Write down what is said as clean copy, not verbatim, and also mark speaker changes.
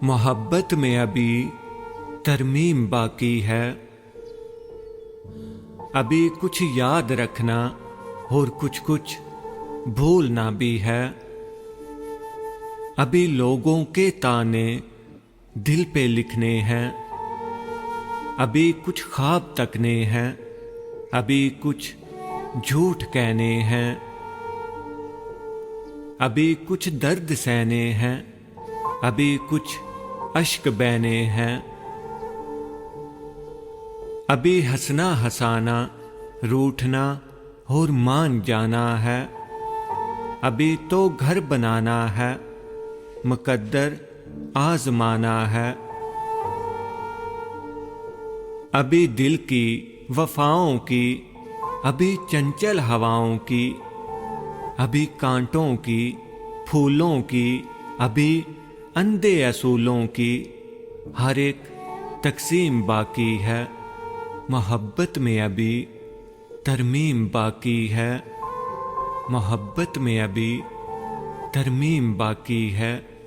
Speaker 1: मोहब्बत में अभी तरमीम बाकी है। अभी कुछ याद रखना और कुछ कुछ भूलना भी है। अभी लोगों के ताने दिल पे लिखने हैं। अभी कुछ ख्वाब तकने हैं। अभी कुछ झूठ कहने हैं। अभी कुछ दर्द सहने हैं। अभी कुछ अश्क बहने हैं। अभी हंसना हंसाना रूठना और मान जाना है। अभी तो घर बनाना है, मुकद्दर आजमाना है। अभी दिल की वफाओं की, अभी चंचल हवाओं की, अभी कांटों की फूलों की, अभी अंधे असूलों की हर एक तकसीम बाकी है। मोहब्बत में अभी तरमीम बाकी है। मोहब्बत में अभी तरमीम बाकी है।